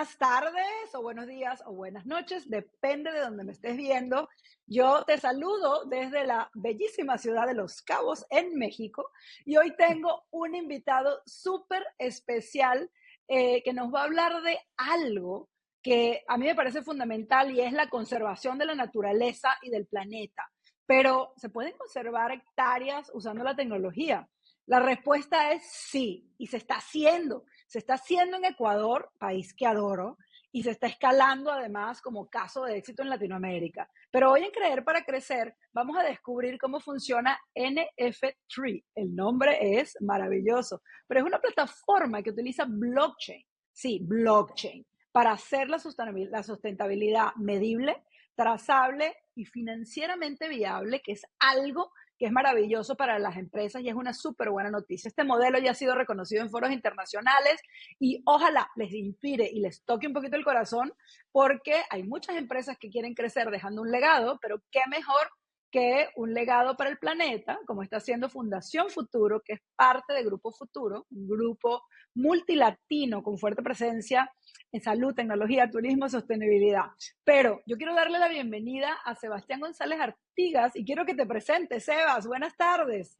buenas tardes o buenos días o buenas noches, depende de donde me estés viendo. Yo te saludo desde la bellísima ciudad de Los Cabos, en México, y hoy tengo un invitado súper especial que nos va a hablar de algo que a mí me parece fundamental y es la conservación de la naturaleza y del planeta. Pero ¿se pueden conservar hectáreas usando la tecnología? La respuesta es sí, y se está haciendo. Se está haciendo en Ecuador, país que adoro, y se está escalando además como caso de éxito en Latinoamérica. Pero hoy en Creer para Crecer vamos a descubrir cómo funciona NF3. El nombre es maravilloso, pero es una plataforma que utiliza blockchain, sí, blockchain, para hacer la sustentabilidad medible, trazable y financieramente viable, que es algo que es maravilloso para las empresas y es una súper buena noticia. Este modelo ya ha sido reconocido en foros internacionales y ojalá les inspire y les toque un poquito el corazón porque hay muchas empresas que quieren crecer dejando un legado, pero qué mejor que un legado para el planeta, como está haciendo Fundación Futuro, que es parte de Grupo Futuro, un grupo multilatino con fuerte presencia en salud, tecnología, turismo, sostenibilidad. Pero yo quiero darle la bienvenida a Sebastián González Artigas y quiero que te presentes. Sebas, buenas tardes.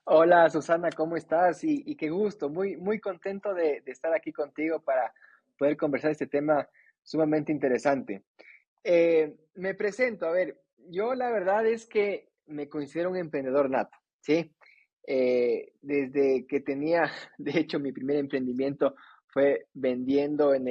Hola Susana, ¿cómo estás? Y qué gusto, muy contento de estar aquí contigo para poder conversar este tema sumamente interesante. Me presento, a ver, yo la verdad es que me considero un emprendedor nato, ¿sí? Desde que tenía, de hecho, mi primer emprendimiento fue vendiendo en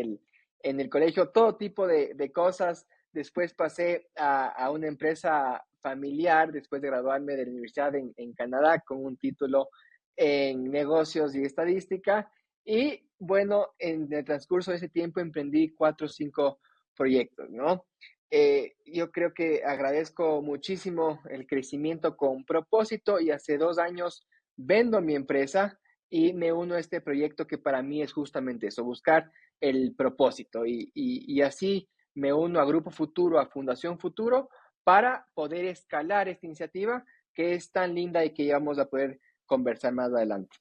el colegio todo tipo de cosas. Después pasé a una empresa familiar, después de graduarme de la universidad en Canadá con un título en negocios y estadística. Y bueno, en el transcurso de ese tiempo emprendí 4 o 5 proyectos, ¿no? Yo creo que agradezco muchísimo el crecimiento con propósito y hace 2 años vendo mi empresa y me uno a este proyecto que para mí es justamente eso, buscar el propósito y así me uno a Grupo Futuro, a Fundación Futuro, para poder escalar esta iniciativa que es tan linda y que ya vamos a poder conversar más adelante.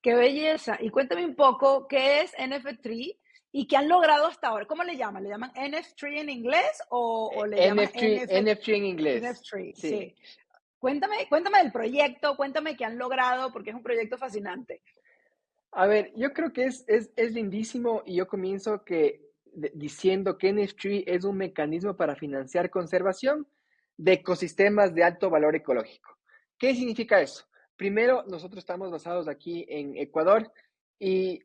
Qué belleza. Y cuéntame un poco qué es NF3 y qué han logrado hasta ahora. ¿Cómo le llaman? ¿Le llaman NF3 en inglés o le llaman NFT, NFT en inglés, NF3? sí. Sí. Cuéntame del proyecto, cuéntame qué han logrado, porque es un proyecto fascinante. A ver, yo creo que es lindísimo y yo comienzo diciendo que NFT es un mecanismo para financiar conservación de ecosistemas de alto valor ecológico. ¿Qué significa eso? Primero, nosotros estamos basados aquí en Ecuador y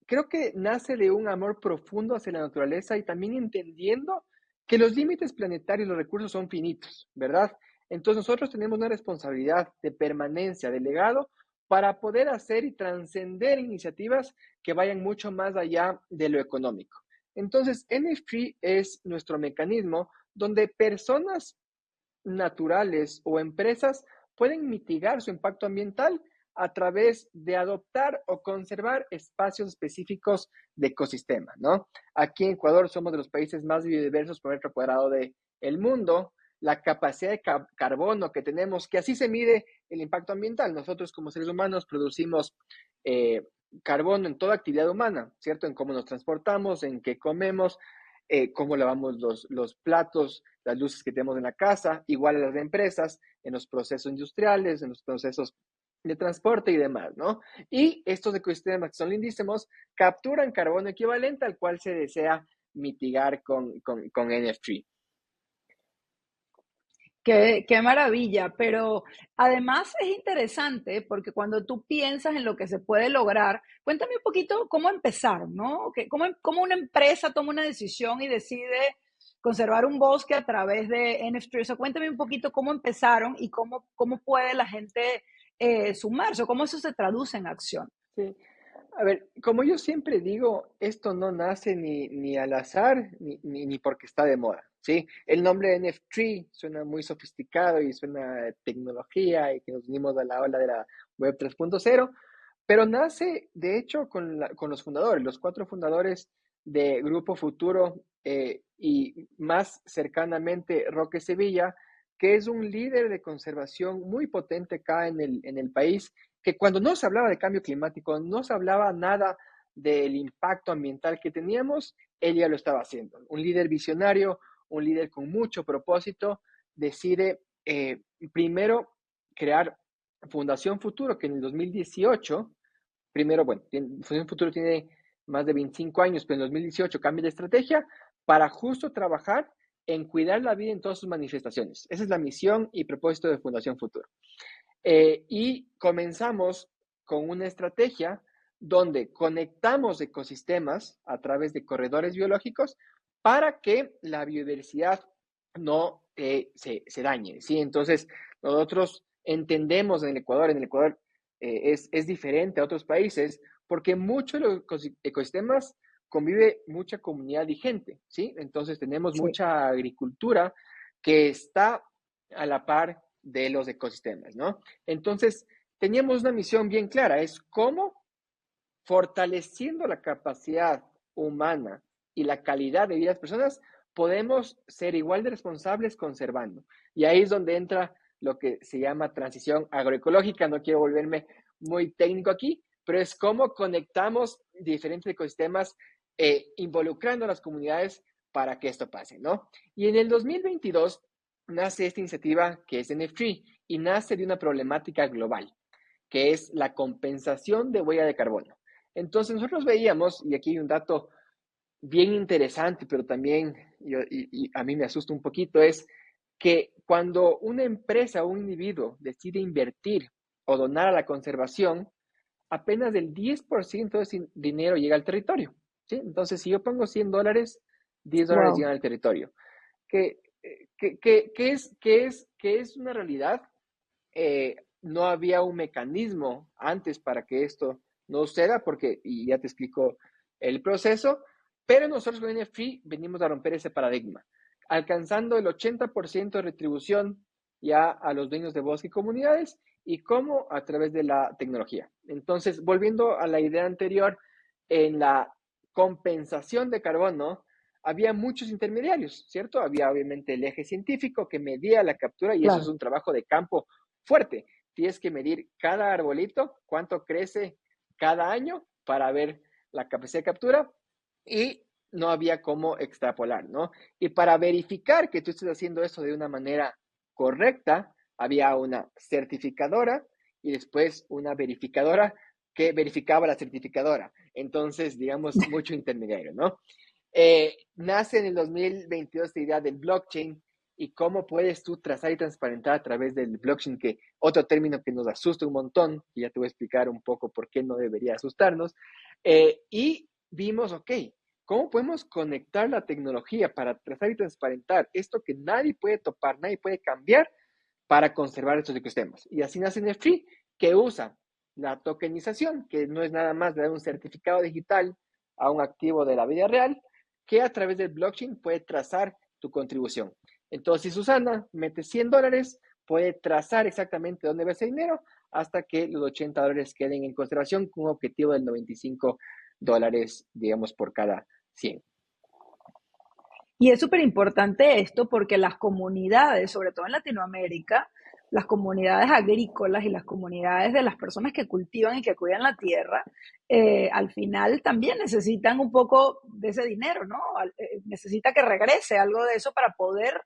creo que nace de un amor profundo hacia la naturaleza y también entendiendo que los límites planetarios y los recursos son finitos, ¿verdad? Entonces nosotros tenemos una responsabilidad de permanencia, de legado, para poder hacer y trascender iniciativas que vayan mucho más allá de lo económico. Entonces, NFT es nuestro mecanismo donde personas naturales o empresas pueden mitigar su impacto ambiental a través de adoptar o conservar espacios específicos de ecosistema, ¿no? Aquí en Ecuador somos de los países más biodiversos por metro cuadrado del mundo. La capacidad de carbono que tenemos, que así se mide el impacto ambiental. Nosotros como seres humanos producimos eh, carbono en toda actividad humana, ¿cierto? En cómo nos transportamos, en qué comemos, cómo lavamos los platos, las luces que tenemos en la casa, igual a las de empresas, en los procesos industriales, en los procesos de transporte y demás, ¿no? Y estos ecosistemas que son lindísimos capturan carbono equivalente al cual se desea mitigar con NFT. Qué maravilla, pero además es interesante porque cuando tú piensas en lo que se puede lograr, cuéntame un poquito cómo empezar, ¿no? ¿Cómo una empresa toma una decisión y decide conservar un bosque a través de NFT? O sea, cuéntame un poquito cómo empezaron y cómo puede la gente sumarse o cómo eso se traduce en acción. Sí. A ver, como yo siempre digo, esto no nace ni al azar ni porque está de moda, ¿sí? El nombre NFT suena muy sofisticado y suena a tecnología y que nos unimos a la ola de la web 3.0, pero nace, de hecho, con los fundadores, los 4 fundadores de Grupo Futuro y más cercanamente Roque Sevilla, que es un líder de conservación muy potente acá en el país, que cuando no se hablaba de cambio climático, no se hablaba nada del impacto ambiental que teníamos, él ya lo estaba haciendo. Un líder visionario, un líder con mucho propósito, decide primero crear Fundación Futuro, que en el 2018, primero, bueno, Fundación Futuro tiene más de 25 años, pero en el 2018 cambia de estrategia para justo trabajar en cuidar la vida en todas sus manifestaciones. Esa es la misión y propósito de Fundación Futuro. Y comenzamos con una estrategia donde conectamos ecosistemas a través de corredores biológicos para que la biodiversidad no se dañe, ¿sí? Entonces, nosotros entendemos en el Ecuador es diferente a otros países porque muchos de los ecosistemas convive mucha comunidad vigente, ¿sí? Entonces, tenemos Sí. mucha agricultura que está a la par de los ecosistemas, ¿no? Entonces, teníamos una misión bien clara, es cómo fortaleciendo la capacidad humana y la calidad de vida de las personas, podemos ser igual de responsables conservando. Y ahí es donde entra lo que se llama transición agroecológica. No quiero volverme muy técnico aquí, pero es cómo conectamos diferentes ecosistemas involucrando a las comunidades para que esto pase, ¿no? Y en el 2022 nace esta iniciativa que es NF3 y nace de una problemática global, que es la compensación de huella de carbono. Entonces nosotros veíamos, y aquí hay un dato bien interesante, pero también y a mí me asusta un poquito, es que cuando una empresa o un individuo decide invertir o donar a la conservación, apenas el 10% de ese dinero llega al territorio, ¿sí? Entonces, si yo pongo $100, $10 Wow. llegan al territorio. Que, que es una realidad. No había un mecanismo antes para que esto no suceda, porque, y ya te explico el proceso, pero nosotros con NFT venimos a romper ese paradigma, alcanzando el 80% de retribución ya a los dueños de bosque y comunidades, y cómo a través de la tecnología. Entonces, volviendo a la idea anterior, en la compensación de carbono, había muchos intermediarios, ¿cierto? Había obviamente el eje científico que medía la captura y eso es Claro. un trabajo de campo fuerte. Tienes que medir cada arbolito, cuánto crece cada año para ver la capacidad de captura y no había cómo extrapolar, ¿no? Y para verificar que tú estés haciendo eso de una manera correcta, había una certificadora y después una verificadora que verificaba la certificadora. Entonces, digamos, mucho intermediario, ¿no? Nace en el 2022 esta idea del blockchain y cómo puedes tú trazar y transparentar a través del blockchain, que otro término que nos asusta un montón, y ya te voy a explicar un poco por qué no debería asustarnos. Y vimos, ok, ¿cómo podemos conectar la tecnología para trazar y transparentar esto que nadie puede topar, nadie puede cambiar para conservar estos ecosistemas? Y así nace NFT, que usa la tokenización, que no es nada más dar un certificado digital a un activo de la vida real, que a través del blockchain puede trazar tu contribución. Entonces, si Susana mete $100, puede trazar exactamente dónde va ese dinero hasta que los $80 queden en conservación con un objetivo del $95, digamos, por cada 100. Y es súper importante esto porque las comunidades, sobre todo en Latinoamérica, las comunidades agrícolas y las comunidades de las personas que cultivan y que cuidan la tierra, al final también necesitan un poco de ese dinero, ¿no? Necesita que regrese algo de eso para poder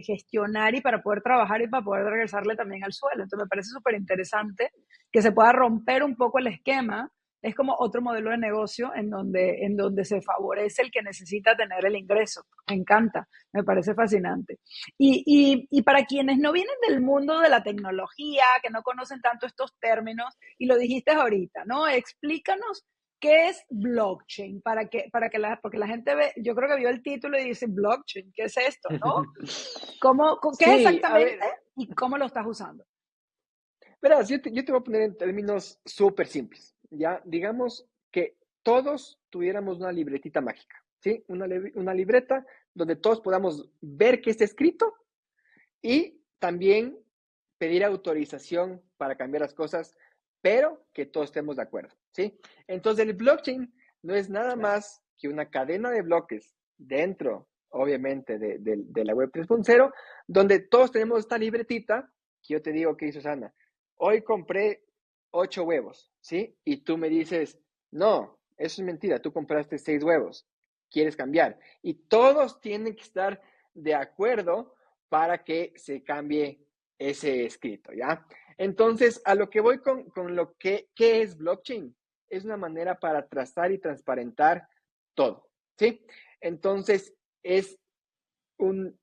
gestionar y para poder trabajar y para poder regresarle también al suelo. Entonces me parece súper interesante que se pueda romper un poco el esquema. Es como otro modelo de negocio en donde se favorece el que necesita tener el ingreso. Me encanta, me parece fascinante. Y para quienes no vienen del mundo de la tecnología, que no conocen tanto estos términos, y lo dijiste ahorita, ¿no? Explícanos qué es blockchain, porque la gente ve, yo creo que vio el título y dice, blockchain, ¿qué es esto, no? ¿Qué es Sí, a exactamente ver, y cómo lo estás usando? verás, yo te voy a poner en términos súper simples, ¿ya? Digamos que todos tuviéramos una libretita mágica, ¿sí? Una libreta donde todos podamos ver qué está escrito y también pedir autorización para cambiar las cosas, pero que todos estemos de acuerdo, ¿sí? Entonces, el blockchain no es nada Claro. más que una cadena de bloques dentro, obviamente, de la web 3.0, donde todos tenemos esta libretita que yo te digo, ok, Susana, hoy compré 8 huevos, ¿sí? Y tú me dices, No, eso es mentira. Tú compraste 6 huevos, quieres cambiar. Y todos tienen que estar de acuerdo para que se cambie ese escrito, ¿ya? Entonces, a lo que voy con lo que ¿qué es blockchain? Es una manera para trazar y transparentar todo, ¿sí? Entonces, es un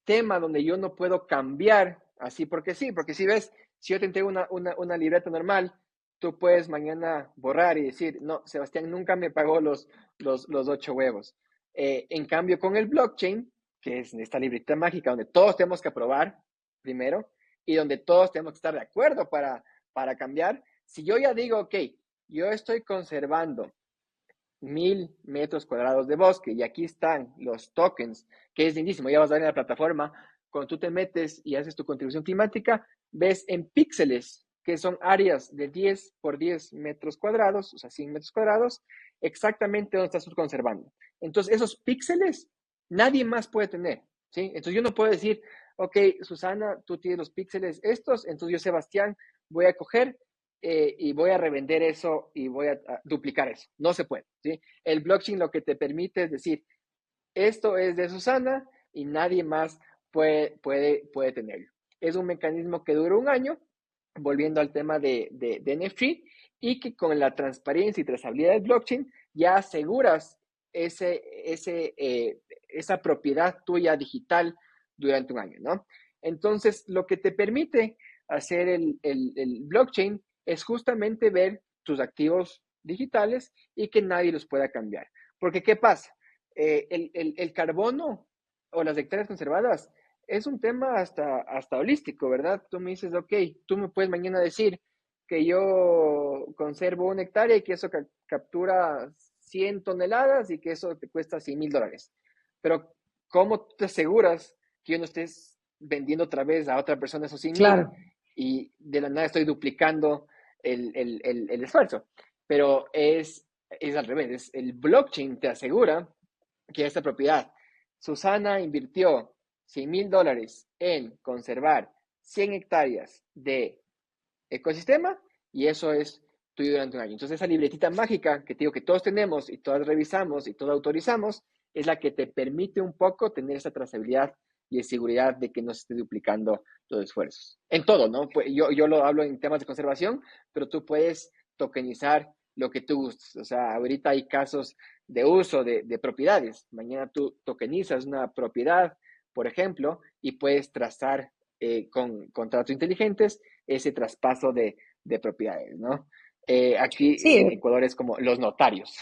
tema donde yo no puedo cambiar así porque sí, porque si ves, si yo te entrego una libreta normal, tú puedes mañana borrar y decir, no, Sebastián nunca me pagó los 8 huevos. En cambio, con el blockchain, que es esta libreta mágica donde todos tenemos que aprobar primero y donde todos tenemos que estar de acuerdo para cambiar, si yo ya digo, ok, yo estoy conservando 1000 metros cuadrados de bosque y aquí están los tokens, que es lindísimo, ya vas a ver en la plataforma, cuando tú te metes y haces tu contribución climática, ves en píxeles, que son áreas de 10 por 10 metros cuadrados, o sea, 100 metros cuadrados, exactamente donde estás tú conservando. Entonces, esos píxeles nadie más puede tener, ¿sí? Entonces, yo no puedo decir, ok, Susana, tú tienes los píxeles estos, entonces yo, Sebastián, voy a coger y voy a revender eso y voy a duplicar eso. No se puede, ¿sí? El blockchain lo que te permite es decir, esto es de Susana y nadie más puede tenerlo. Es un mecanismo que dura un año, volviendo al tema de NFT, y que con la transparencia y trazabilidad del blockchain ya aseguras esa propiedad tuya digital durante un año, ¿no? Entonces, lo que te permite hacer el blockchain es justamente ver tus activos digitales y que nadie los pueda cambiar. Porque, ¿qué pasa? El carbono o las hectáreas conservadas es un tema hasta holístico, ¿verdad? Tú me dices, ok, tú me puedes mañana decir que yo conservo 1 hectárea y que eso captura 100 toneladas y que eso te cuesta $100,000. Pero, ¿cómo te aseguras que yo no estés vendiendo otra vez a otra persona esos 100,000 Claro. y de la nada estoy duplicando el esfuerzo? Pero es al revés, el blockchain te asegura que esta propiedad, Susana invirtió $100,000 en conservar 100 hectáreas de ecosistema y eso es tuyo durante un año. Entonces esa libretita mágica que te digo que todos tenemos y todas revisamos y todos autorizamos es la que te permite un poco tener esa trazabilidad y seguridad de que no se esté duplicando los esfuerzos. En todo, ¿no? Pues yo lo hablo en temas de conservación, pero tú puedes tokenizar lo que tú gustes. O sea, ahorita hay casos de uso de propiedades. Mañana tú tokenizas una propiedad, por ejemplo, y puedes trazar con contratos inteligentes ese traspaso de propiedades, ¿no? Aquí en Sí, Ecuador es como los notarios.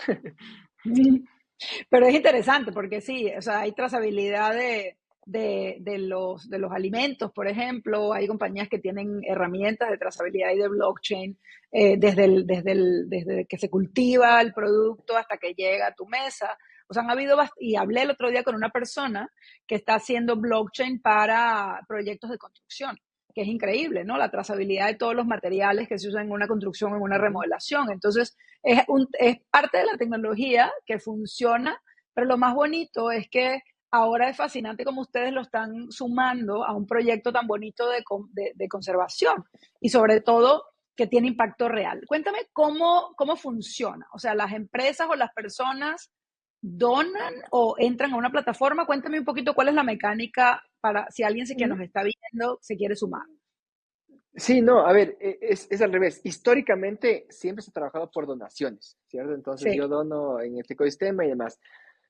pero es interesante porque sí, o sea, hay trazabilidad de los alimentos, por ejemplo. Hay compañías que tienen herramientas de trazabilidad y de blockchain desde que se cultiva el producto hasta que llega a tu mesa. O sea, han habido, y hablé el otro día con una persona que está haciendo blockchain para proyectos de construcción, que es increíble, ¿no? La trazabilidad de todos los materiales que se usan en una construcción, en una Ujú. remodelación. Entonces, es parte de la tecnología que funciona, pero lo más bonito es que ahora es fascinante como ustedes lo están sumando a un proyecto tan bonito de conservación y sobre todo que tiene impacto real. Cuéntame cómo funciona. O sea, las empresas o las personas donan o entran a una plataforma. Cuéntame un poquito cuál es la mecánica para si alguien que nos está viendo se quiere sumar. Sí, no, a ver, es al revés. Históricamente siempre se ha trabajado por donaciones, ¿cierto? Entonces yo Sí, dono en este ecosistema y demás.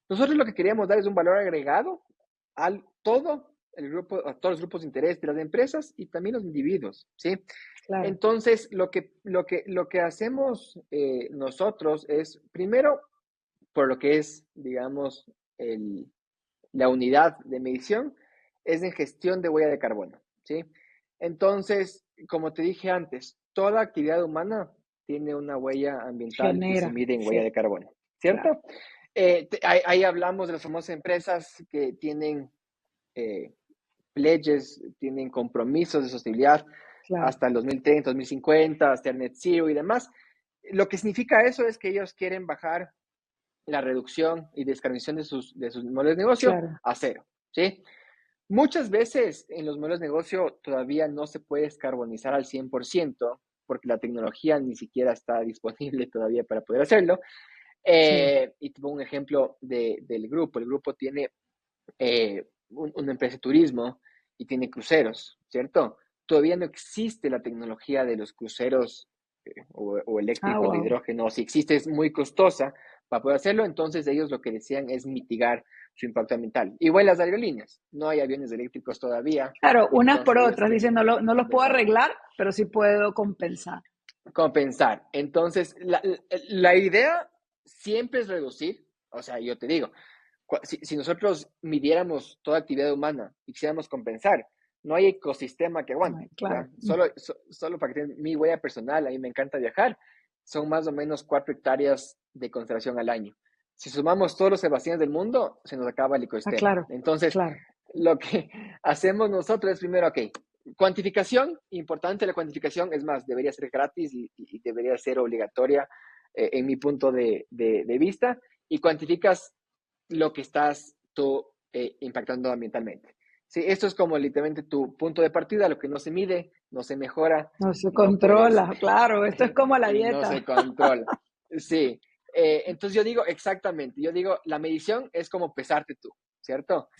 Nosotros lo que queríamos dar es un valor agregado al todo el grupo, a todos los grupos de interés de las empresas y también los individuos, ¿sí? claro. Entonces, lo que hacemos nosotros es, primero, por lo que es, digamos, la unidad de medición, es en gestión de huella de carbono, ¿sí? Entonces, como te dije antes, toda actividad humana tiene una huella ambiental y se Genera, mide en huella sí, de carbono, claro, ¿cierto? Ahí hablamos de las famosas empresas que tienen eh, pledges, tienen compromisos de sostenibilidad claro. hasta el 2030, 2050, hasta el net zero y demás. Lo que significa eso es que ellos quieren bajar la reducción y descarbonización de sus modelos de negocio Claro, a cero, ¿sí? Muchas veces en los modelos de negocio todavía no se puede descarbonizar al 100%, porque la tecnología ni siquiera está disponible todavía para poder hacerlo. Sí. Y te pongo un ejemplo del grupo. El grupo tiene una empresa de turismo y tiene cruceros, ¿cierto? Todavía no existe la tecnología de los cruceros o Ah, eléctricos de wow. hidrógeno. Si existe, es muy costosa para poder hacerlo. Entonces, ellos lo que decían es mitigar su impacto ambiental. Igual las aerolíneas. No hay aviones eléctricos todavía. Claro, unas por Entonces, ellos otras. Dicen, tienen, no los puedo exacto, arreglar, pero sí puedo compensar. compensar. Entonces, la idea siempre es reducir. O sea, yo te digo, si nosotros midiéramos toda actividad humana y quisiéramos compensar, no hay ecosistema que No, aguante, ¿ya? claro. Solo para que tengan mi huella personal, a mí me encanta viajar, son más o menos 4 hectáreas de conservación al año. Si sumamos todos los Sebastianes del mundo, se nos acaba el Ah, ecosistema. claro, Entonces, claro. lo que hacemos nosotros es primero, ok, cuantificación, importante la cuantificación, es más, debería ser gratis y debería ser obligatoria en mi punto de vista, y cuantificas lo que estás tú impactando ambientalmente. Sí, esto es como literalmente tu punto de partida, lo que no se mide, no se mejora, No se no puedes controla, claro. Esto es como la y no dieta. se controla. Sí, entonces yo digo exactamente, yo digo, la medición es como pesarte tú, ¿cierto?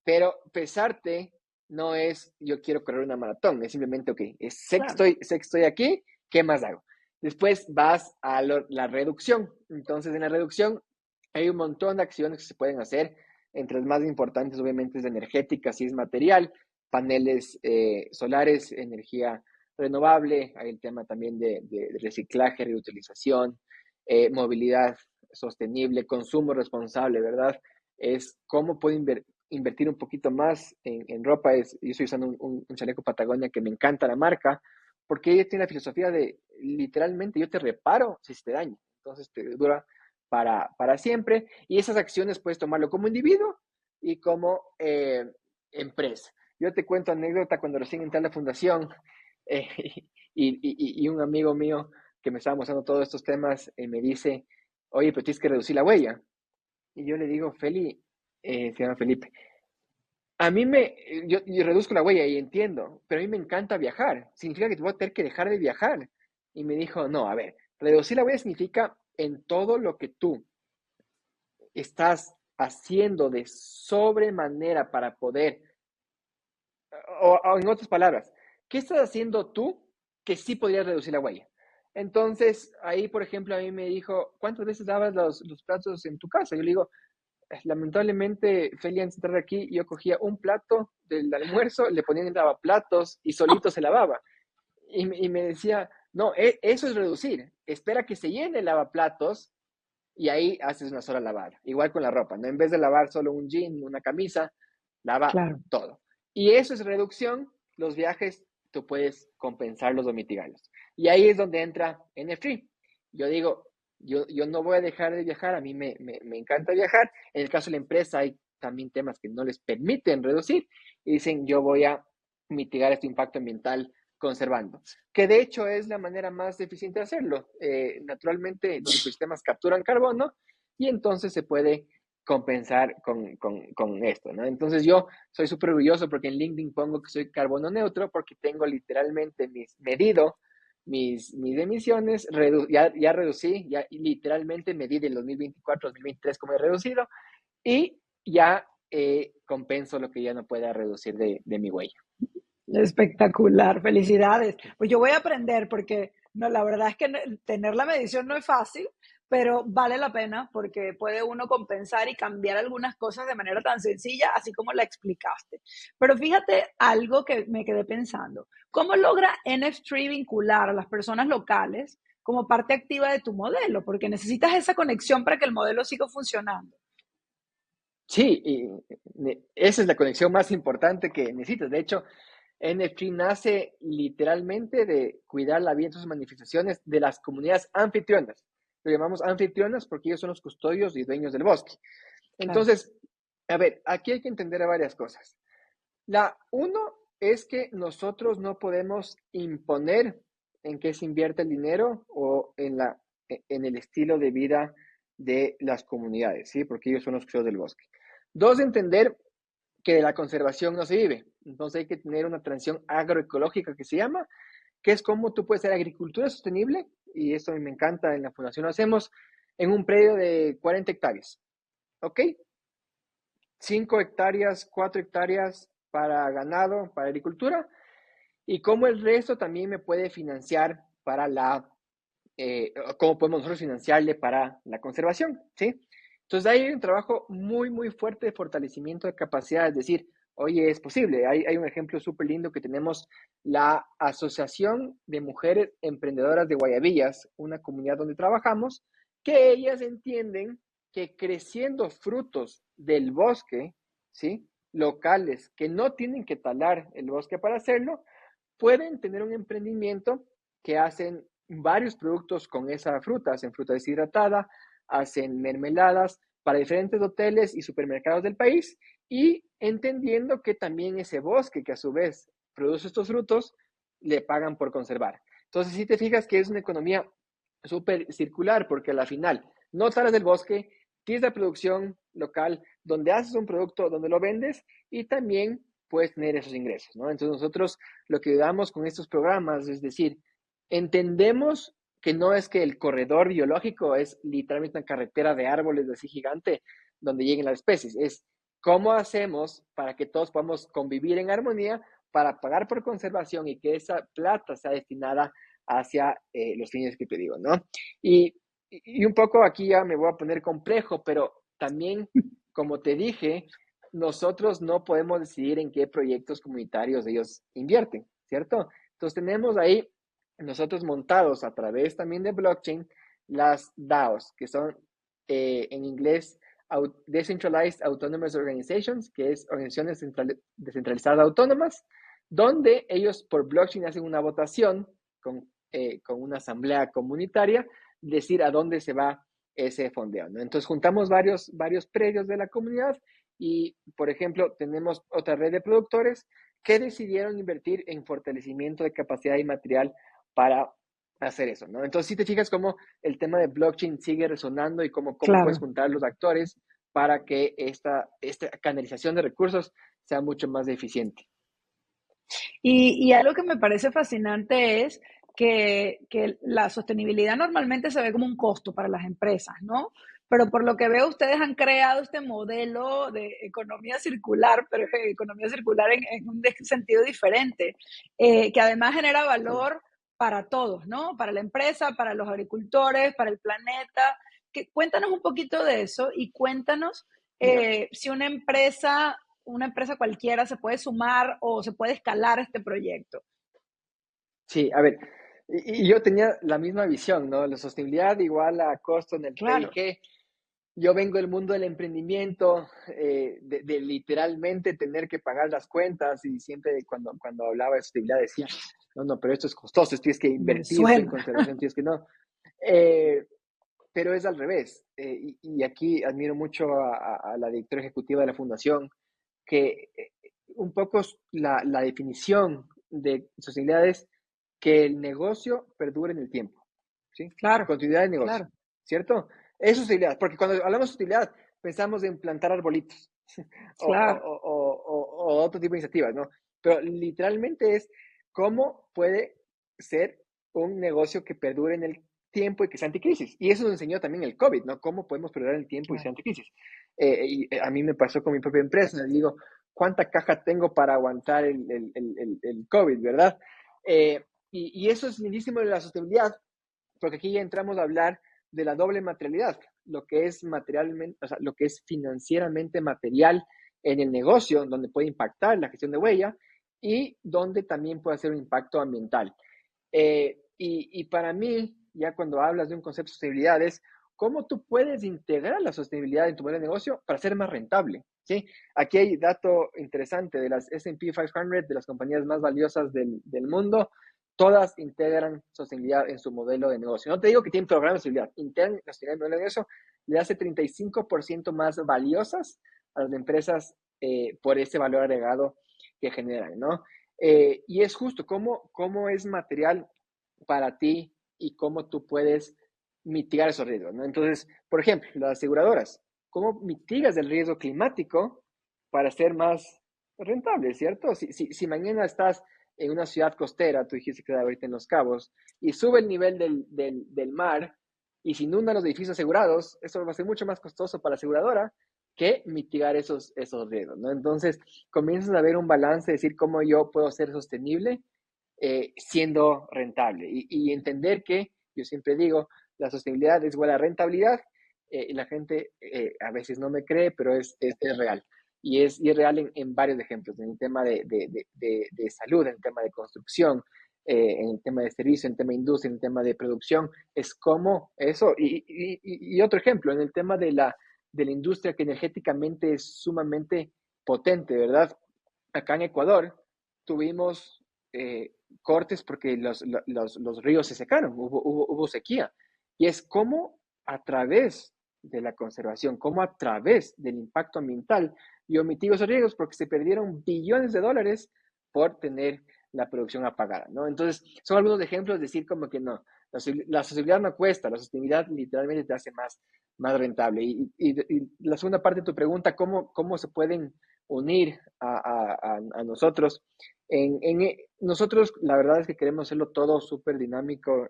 Pero pesarte no es yo quiero correr una maratón, es simplemente, ok, Claro, sé que estoy aquí, ¿qué más hago? Después vas a la reducción. Entonces, en la reducción hay un montón de acciones que se pueden hacer. Entre las más importantes, obviamente, es energética, si es material, paneles solares, energía renovable, hay el tema también de reciclaje, reutilización, movilidad sostenible, consumo responsable, ¿verdad? Es cómo puedo invertir un poquito más en ropa. Yo estoy usando un chaleco Patagonia que me encanta la marca, porque ella tiene la filosofía de literalmente yo te reparo si se te daña, entonces te dura para siempre, y esas acciones puedes tomarlo como individuo y como empresa. Yo te cuento anécdota cuando recién entré a la fundación eh, y un amigo mío que me estaba mostrando todos estos temas me dice, oye, pero tienes que reducir la huella. Y yo le digo, se llama Felipe, a mí yo reduzco la huella y entiendo, pero a mí me encanta viajar. Significa que te voy a tener que dejar de viajar. Y me dijo, no, a ver, reducir la huella significa en todo lo que tú estás haciendo de sobremanera para poder, o en otras palabras, ¿qué estás haciendo tú que sí podrías reducir la huella? Entonces, ahí, por ejemplo, a mí me dijo, ¿cuántas veces lavas los platos en tu casa? Yo le digo, lamentablemente, Feli, antes de entrar aquí, yo cogía un plato del almuerzo, le ponía en el lavaplatos y solito se lavaba. Y me decía, no, eso es reducir. Espera que se llene el lavaplatos y ahí haces una sola lavada. Igual con la ropa, ¿no? En vez de lavar solo un jean, una camisa, lava claro. todo. Y eso es reducción. Los viajes, tú puedes compensarlos o mitigarlos. Y ahí es donde entra NFT. Yo digo, yo no voy a dejar de viajar, a mí me encanta viajar. En el caso de la empresa hay también temas que no les permiten reducir y dicen, yo voy a mitigar este impacto ambiental conservando, que de hecho es la manera más eficiente de hacerlo. Naturalmente los ecosistemas capturan carbono y entonces se puede compensar con esto, ¿no? Entonces yo soy súper orgulloso porque en LinkedIn pongo que soy carbono neutro porque tengo literalmente medido mis emisiones, ya reducí, ya literalmente medí del 2024 2023 como he reducido y ya compenso lo que ya no pueda reducir de mi huella. Espectacular, felicidades. Pues yo voy a aprender porque no, la verdad es que tener la medición no es fácil, pero vale la pena porque puede uno compensar y cambiar algunas cosas de manera tan sencilla, así como la explicaste. Pero fíjate algo que me quedé pensando. ¿Cómo logra NF3 vincular a las personas locales como parte activa de tu modelo? Porque necesitas esa conexión para que el modelo siga funcionando. Sí, esa es la conexión más importante que necesitas. De hecho, NFT nace literalmente de cuidar la vida en sus manifestaciones de las comunidades anfitrionas. Lo llamamos anfitrionas porque ellos son los custodios y dueños del bosque. Claro, Entonces, a ver, aquí hay que entender varias cosas. La uno es que nosotros no podemos imponer en qué se invierte el dinero o en el estilo de vida de las comunidades, ¿sí? Porque ellos son los custodios del bosque. Dos, entender que de la conservación no se vive. Entonces hay que tener una transición agroecológica que se llama, que es cómo tú puedes hacer agricultura sostenible, y eso a mí me encanta, en la fundación lo hacemos, en un predio de 40 hectáreas, ¿ok? 5 hectáreas, 4 hectáreas para ganado, para agricultura, y cómo el resto también me puede financiar para cómo podemos nosotros financiarle para la conservación, ¿sí? Entonces ahí hay un trabajo muy, muy fuerte de fortalecimiento de capacidad, es decir, oye, es posible. Hay un ejemplo súper lindo que tenemos la Asociación de Mujeres Emprendedoras de Guayabillas, una comunidad donde trabajamos, que ellas entienden que creciendo frutos del bosque, ¿sí? Locales, que no tienen que talar el bosque para hacerlo, pueden tener un emprendimiento que hacen varios productos con esa fruta, hacen fruta deshidratada, hacen mermeladas para diferentes hoteles y supermercados del país y entendiendo que también ese bosque que a su vez produce estos frutos, le pagan por conservar. Entonces, si te fijas que es una economía súper circular, porque a la final no sales del bosque, tienes la producción local, donde haces un producto, donde lo vendes y también puedes tener esos ingresos, ¿no? Entonces nosotros lo que damos con estos programas es decir, entendemos que no es que el corredor biológico es literalmente una carretera de árboles así gigante donde lleguen las especies, es cómo hacemos para que todos podamos convivir en armonía para pagar por conservación y que esa plata sea destinada hacia los fines que te digo, ¿no? Y, y un poco aquí ya me voy a poner complejo, pero también, como te dije, nosotros no podemos decidir en qué proyectos comunitarios ellos invierten, ¿cierto? Entonces tenemos ahí nosotros montados a través también de blockchain las DAOs, que son en inglés Decentralized Autonomous Organizations, que es organizaciones descentralizadas autónomas, donde ellos por blockchain hacen una votación con una asamblea comunitaria, decir a dónde se va ese fondeo, ¿no? Entonces juntamos varios predios de la comunidad y, por ejemplo, tenemos otra red de productores que decidieron invertir en fortalecimiento de capacidad y material para hacer eso, ¿no? Entonces, si te fijas cómo el tema de blockchain sigue resonando y cómo puedes Claro. juntar los actores para que esta canalización de recursos sea mucho más eficiente. Y algo que me parece fascinante es que la sostenibilidad normalmente se ve como un costo para las empresas, ¿no? Pero por lo que veo, ustedes han creado este modelo de economía circular, pero economía circular en un sentido diferente, que además genera Sí. valor para todos, ¿no? Para la empresa, para los agricultores, para el planeta. Cuéntanos un poquito de eso y cuéntanos Ya. si una empresa cualquiera se puede sumar o se puede escalar este proyecto. Sí, a ver, y yo tenía la misma visión, ¿no? La sostenibilidad igual a costo en el Claro, PIG. Yo vengo del mundo del emprendimiento, de literalmente tener que pagar las cuentas y siempre cuando hablaba de sostenibilidad decía, no, no, pero esto es costoso, tienes que me invertir tú en suena. conservación, tienes que no. Eh, pero es al revés. Y aquí admiro mucho a la directora ejecutiva de la fundación, que un poco la definición de sostenibilidad es que el negocio perdure en el tiempo, ¿sí? Claro, Continuidad de negocio, claro, ¿cierto? Eso es sostenibilidad, porque cuando hablamos de sostenibilidad pensamos en plantar arbolitos claro. o otro tipo de iniciativas, ¿no? Pero literalmente es cómo puede ser un negocio que perdure en el tiempo y que sea anticrisis. Y eso nos enseñó también el COVID, ¿no? Cómo podemos perdurar en el tiempo y Claro. ser anticrisis. A mí me pasó con mi propia empresa, les digo, ¿cuánta caja tengo para aguantar el COVID, verdad? Y eso es lindísimo de la sostenibilidad, porque aquí ya entramos a hablar de la doble materialidad, lo que es materialmente, o sea, lo que es financieramente material en el negocio, donde puede impactar la gestión de huella y donde también puede hacer un impacto ambiental. Y para mí, ya cuando hablas de un concepto de sostenibilidad, es cómo tú puedes integrar la sostenibilidad en tu modelo de negocio para ser más rentable. ¿Sí? Aquí hay dato interesante de las S&P 500, de las compañías más valiosas del mundo, todas integran sostenibilidad en su modelo de negocio. No te digo que tienen programas de sostenibilidad, integran la sostenibilidad en el modelo de negocio, le hace 35% más valiosas a las empresas por ese valor agregado que generan, ¿no? Y es justo cómo es material para ti y cómo tú puedes mitigar esos riesgos, ¿no? Entonces, por ejemplo, las aseguradoras, ¿cómo mitigas el riesgo climático para ser más rentable, ¿cierto? Si mañana estás en una ciudad costera, tú dijiste que era ahorita en Los Cabos, y sube el nivel del mar y se inundan los edificios asegurados, eso va a ser mucho más costoso para la aseguradora que mitigar esos riesgos, ¿no? Entonces, comienzas a ver un balance, decir cómo yo puedo ser sostenible siendo rentable y entender que, yo siempre digo, la sostenibilidad es igual a rentabilidad y la gente a veces no me cree, pero es real. Y es real en varios ejemplos, en el tema de salud, en el tema de construcción, en el tema de servicio, en el tema de industria, en el tema de producción, es como eso. Y otro ejemplo, en el tema de la industria que energéticamente es sumamente potente, ¿verdad? Acá en Ecuador tuvimos cortes porque los ríos se secaron, hubo sequía. Y es como a través de la conservación, como a través del impacto ambiental, yo mitigo esos riesgos porque se perdieron billones de dólares por tener la producción apagada, ¿no? Entonces, son algunos ejemplos de decir como que no, la sostenibilidad no cuesta, la sostenibilidad literalmente te hace más rentable. Y la segunda parte de tu pregunta, ¿cómo se pueden unir a nosotros? Nosotros, la verdad es que queremos hacerlo todo súper dinámico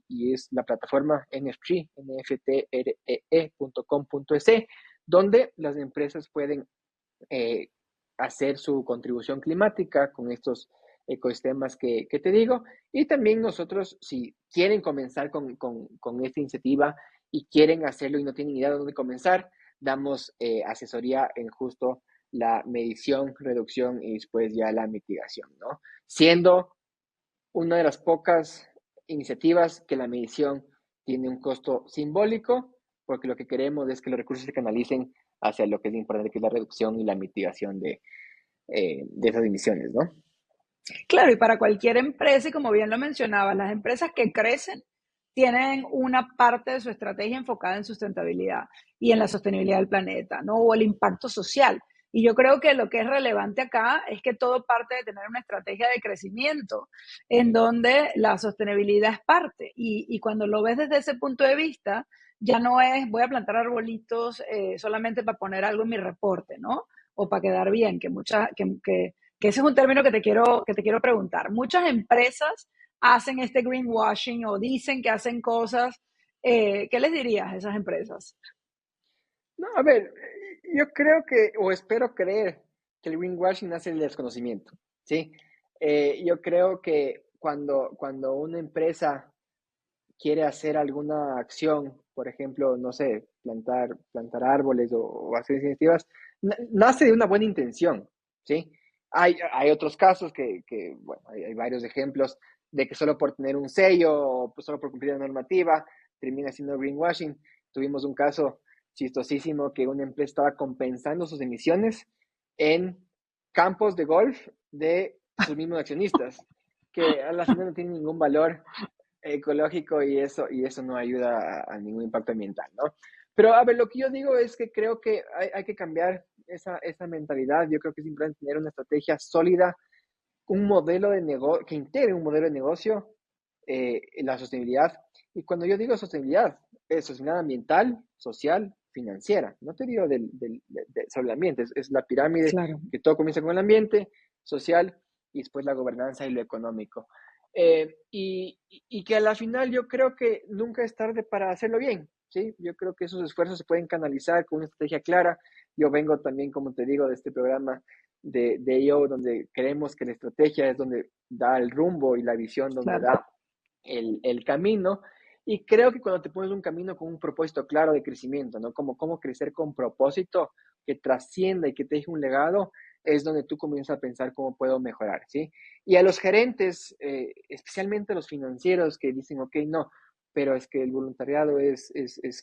y es la plataforma NFT, nftree.com.es, donde las empresas pueden eh, hacer su contribución climática con estos ecosistemas que te digo. Y también nosotros, si quieren comenzar con esta iniciativa y quieren hacerlo y no tienen idea de dónde comenzar, damos asesoría en justo la medición, reducción y después ya la mitigación, ¿no? Siendo una de las pocas iniciativas que la medición tiene un costo simbólico, porque lo que queremos es que los recursos se canalicen hacia lo que es importante, que es la reducción y la mitigación de esas emisiones, ¿no? Claro, y para cualquier empresa, y como bien lo mencionaba, las empresas que crecen tienen una parte de su estrategia enfocada en sustentabilidad y en la sostenibilidad del planeta, ¿no? O el impacto social. Y yo creo que lo que es relevante acá es que todo parte de tener una estrategia de crecimiento en donde la sostenibilidad es parte. Y cuando lo ves desde ese punto de vista, ya no es voy a plantar arbolitos solamente para poner algo en mi reporte, ¿no? O para quedar bien, que ese es un término que te quiero preguntar. Muchas empresas hacen este greenwashing o dicen que hacen cosas. ¿Qué les dirías a esas empresas? No, a ver, yo creo que, o espero creer, que el greenwashing nace del desconocimiento, ¿sí? Yo creo que cuando una empresa quiere hacer alguna acción, por ejemplo, no sé, plantar árboles o hacer iniciativas, nace de una buena intención, ¿sí? Hay otros casos bueno, hay varios ejemplos de que solo por tener un sello o pues solo por cumplir la normativa termina siendo greenwashing. Tuvimos un caso chistosísimo que una empresa estaba compensando sus emisiones en campos de golf de sus mismos accionistas, que a la final no tienen ningún valor ecológico y eso no ayuda a ningún impacto ambiental, ¿no? Pero a ver, lo que yo digo es que creo que hay que cambiar esa mentalidad. Yo creo que es importante tener una estrategia sólida, un modelo de negocio, que integre un modelo de negocio, la sostenibilidad. Y cuando yo digo sostenibilidad, es sostenibilidad ambiental, social, financiera. No te digo sobre el ambiente, es la pirámide Claro. que todo comienza con el ambiente, social y después la gobernanza y lo económico. Y que a la final yo creo que nunca es tarde para hacerlo bien, ¿sí? Yo creo que esos esfuerzos se pueden canalizar con una estrategia clara. Yo vengo también, como te digo, de este programa de ello, donde creemos que la estrategia es donde da el rumbo y la visión donde Claro. da el camino. Y creo que cuando te pones un camino con un propósito claro de crecimiento, ¿no? Como cómo crecer con propósito que trascienda y que te deje un legado, es donde tú comienzas a pensar cómo puedo mejorar, ¿sí? Y a los gerentes, especialmente a los financieros que dicen, ok, no, pero es que el voluntariado es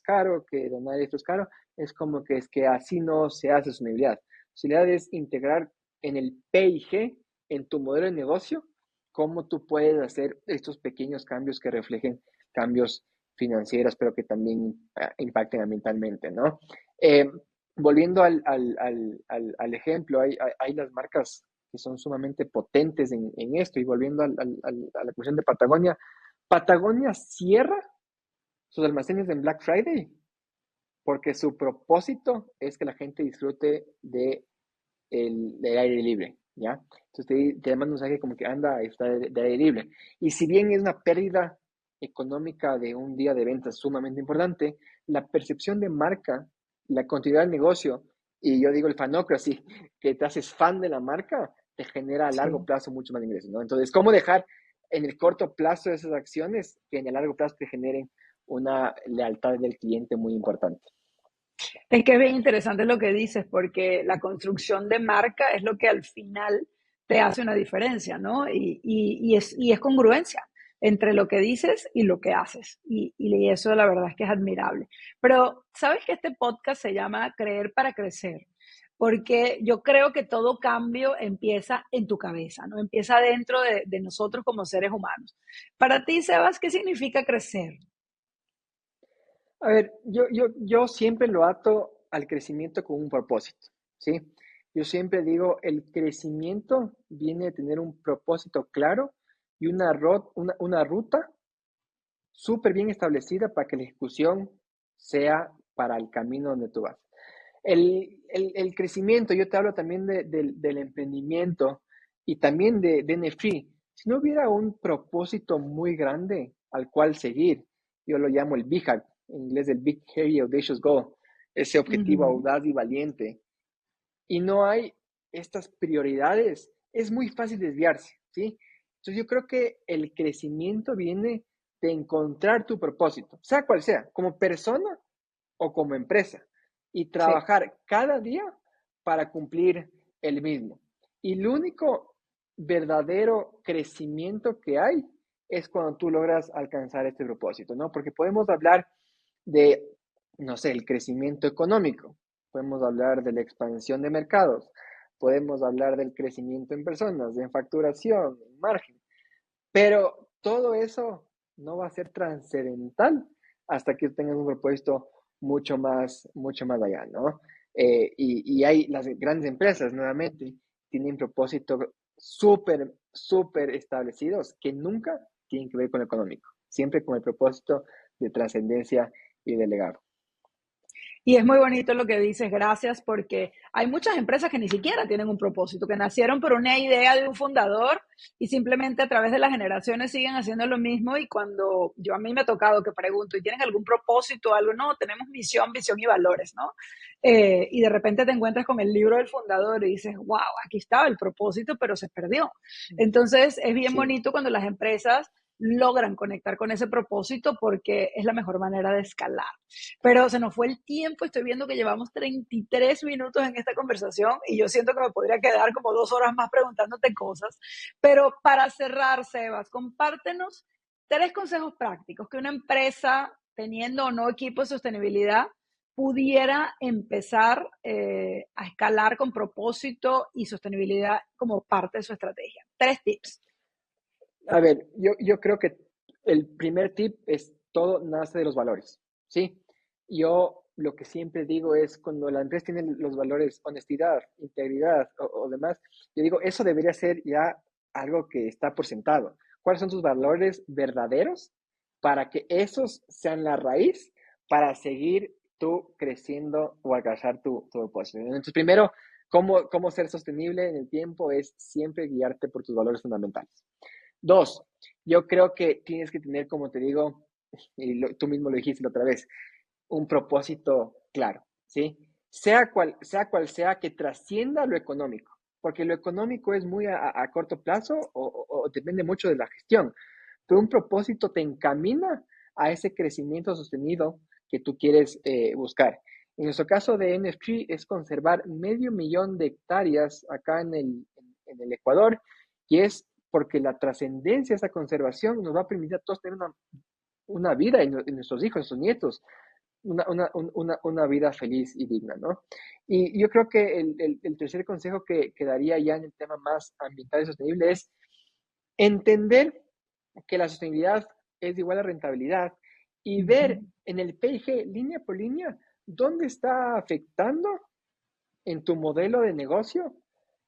caro, que donar esto es caro, es como que es que así no se hace sostenibilidad. Sostenibilidad es integrar en el P&G, en tu modelo de negocio, cómo tú puedes hacer estos pequeños cambios que reflejen cambios financieros, pero que también impacten ambientalmente, ¿no? Eh, Volviendo al ejemplo, hay las marcas que son sumamente potentes en esto, y volviendo a la cuestión de Patagonia, Patagonia cierra sus almacenes en Black Friday porque su propósito es que la gente disfrute del aire libre. ¿ya? Entonces te manda un mensaje como que anda, está de aire libre. Y si bien es una pérdida económica de un día de ventas sumamente importante, la percepción de marca, la continuidad del negocio, y yo digo el fanocracy, que te haces fan de la marca, te genera a largo Sí. plazo mucho más ingresos, ¿no? Entonces, ¿cómo dejar en el corto plazo esas acciones que en el largo plazo te generen una lealtad del cliente muy importante? Es que es bien interesante lo que dices, porque la construcción de marca es lo que al final te hace una diferencia, ¿no? Y es congruencia entre lo que dices y lo que haces. Y eso la verdad es que es admirable. Pero, ¿sabes que este podcast se llama Creer para Crecer? Porque yo creo que todo cambio empieza en tu cabeza, ¿no? Empieza dentro de nosotros como seres humanos. Para ti, Sebas, ¿qué significa crecer? A ver, yo siempre lo ato al crecimiento con un propósito, ¿sí? Yo siempre digo, el crecimiento viene de tener un propósito claro y una ruta súper bien establecida para que la ejecución sea para el camino donde tú vas. El crecimiento, yo te hablo también del emprendimiento y también de NFT. Si no hubiera un propósito muy grande al cual seguir, yo lo llamo el BHAG, en inglés el Big Hairy Audacious Goal, ese objetivo Ujú. audaz y valiente, y no hay estas prioridades, es muy fácil desviarse, ¿sí? Entonces yo creo que el crecimiento viene de encontrar tu propósito, sea cual sea, como persona o como empresa, y Sí. trabajar cada día para cumplir el mismo. Y el único verdadero crecimiento que hay es cuando tú logras alcanzar este propósito, ¿no? Porque podemos hablar de, no sé, el crecimiento económico, podemos hablar de la expansión de mercados, podemos hablar del crecimiento en personas, en facturación, en margen, pero todo eso no va a ser trascendental hasta que tengas un propósito mucho más allá, ¿no? Y hay las grandes empresas, nuevamente, tienen propósitos súper establecidos que nunca tienen que ver con lo económico, siempre con el propósito de trascendencia y de legado. Y es muy bonito lo que dices, gracias, porque hay muchas empresas que ni siquiera tienen un propósito, que nacieron por una idea de un fundador y simplemente a través de las generaciones siguen haciendo lo mismo. Y cuando yo a mí me ha tocado que pregunto, ¿y tienen algún propósito o algo? No, tenemos misión, visión y valores, ¿no? Y de repente te encuentras con el libro del fundador y dices, wow, aquí estaba el propósito, pero se perdió. Entonces es bien Sí. bonito cuando las empresas logran conectar con ese propósito porque es la mejor manera de escalar. Pero se nos fue el tiempo, estoy viendo que llevamos 33 minutos en esta conversación y yo siento que me podría quedar como 2 horas más preguntándote cosas. Pero para cerrar, Sebas, compártenos 3 consejos prácticos que una empresa, teniendo o no equipo de sostenibilidad, pudiera empezar a escalar con propósito y sostenibilidad como parte de su estrategia. 3 tips. A ver, yo creo que el primer tip es todo nace de los valores, ¿sí? Yo lo que siempre digo es cuando la empresa tiene los valores honestidad, integridad o demás, yo digo, eso debería ser ya algo que está por sentado. ¿Cuáles son tus valores verdaderos para que esos sean la raíz para seguir tú creciendo o alcanzar tu propósito? Entonces, primero, cómo ser sostenible en el tiempo es siempre guiarte por tus valores fundamentales. Dos, yo creo que tienes que tener, como te digo, y tú mismo lo dijiste la otra vez, un propósito claro, ¿sí? Sea cual sea que trascienda lo económico, porque lo económico es muy a corto plazo o depende mucho de la gestión, pero un propósito te encamina a ese crecimiento sostenido que tú quieres buscar. En nuestro caso de NFT es conservar 500,000 de hectáreas acá en el Ecuador y es porque la trascendencia de esa conservación nos va a permitir a todos tener una vida en nuestros hijos, en nuestros nietos, una vida feliz y digna, ¿no? Y yo creo que el tercer consejo que daría ya en el tema más ambiental y sostenible es entender que la sostenibilidad es igual a rentabilidad y ver Ujú. en el PIG línea por línea dónde está afectando en tu modelo de negocio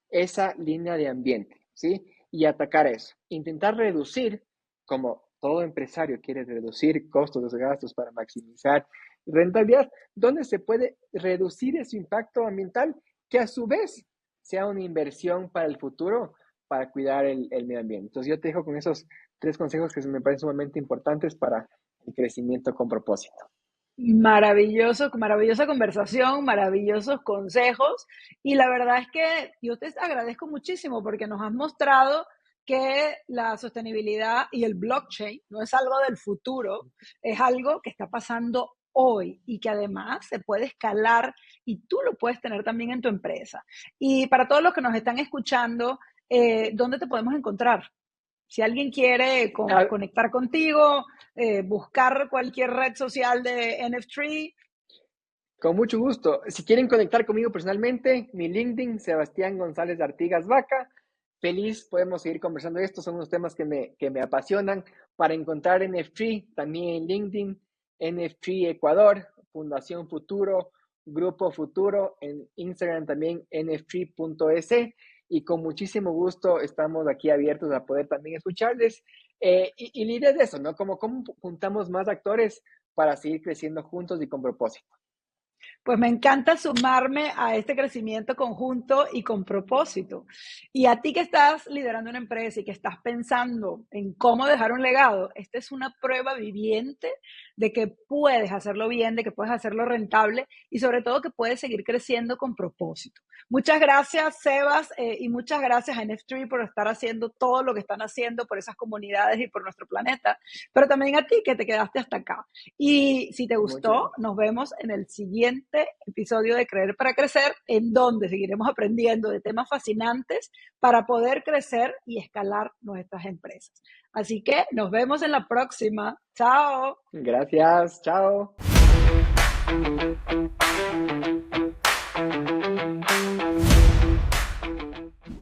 esa línea de ambiente, ¿sí? Y atacar eso. Intentar reducir, como todo empresario quiere reducir costos de gastos para maximizar rentabilidad, ¿dónde se puede reducir ese impacto ambiental que a su vez sea una inversión para el futuro, para cuidar el medio ambiente. Entonces yo te dejo con esos 3 consejos que me parecen sumamente importantes para el crecimiento con propósito. Maravilloso, maravillosa conversación, maravillosos consejos. Y la verdad es que yo te agradezco muchísimo porque nos has mostrado que la sostenibilidad y el blockchain no es algo del futuro, es algo que está pasando hoy y que además se puede escalar y tú lo puedes tener también en tu empresa. Y para todos los que nos están escuchando, ¿dónde te podemos encontrar? Si alguien quiere Ah, conectar contigo, buscar cualquier red social de NF3. con mucho gusto. Si quieren conectar conmigo personalmente, mi LinkedIn, Sebastián González Artigas Vaca. Feliz, podemos seguir conversando de esto. Son unos temas que me apasionan. Para encontrar NF3, también en LinkedIn, NF3 Ecuador, Fundación Futuro, Grupo Futuro, en Instagram también nf3.es. Y con muchísimo gusto estamos aquí abiertos a poder también escucharles. Y la idea es eso, ¿no? Como cómo juntamos más actores para seguir creciendo juntos y con propósito. Pues me encanta sumarme a este crecimiento conjunto y con propósito. Y a ti que estás liderando una empresa y que estás pensando en cómo dejar un legado, esta es una prueba viviente de que puedes hacerlo bien, de que puedes hacerlo rentable y sobre todo que puedes seguir creciendo con propósito. Muchas gracias, Sebas, y muchas gracias a NF3 por estar haciendo todo lo que están haciendo por esas comunidades y por nuestro planeta, pero también a ti que te quedaste hasta acá. Y si te Muchas gustó, gracias. nos vemos en el siguiente episodio de Creer para Crecer, en donde seguiremos aprendiendo de temas fascinantes para poder crecer y escalar nuestras empresas. Así que nos vemos en la próxima. Chao. Gracias. Chao.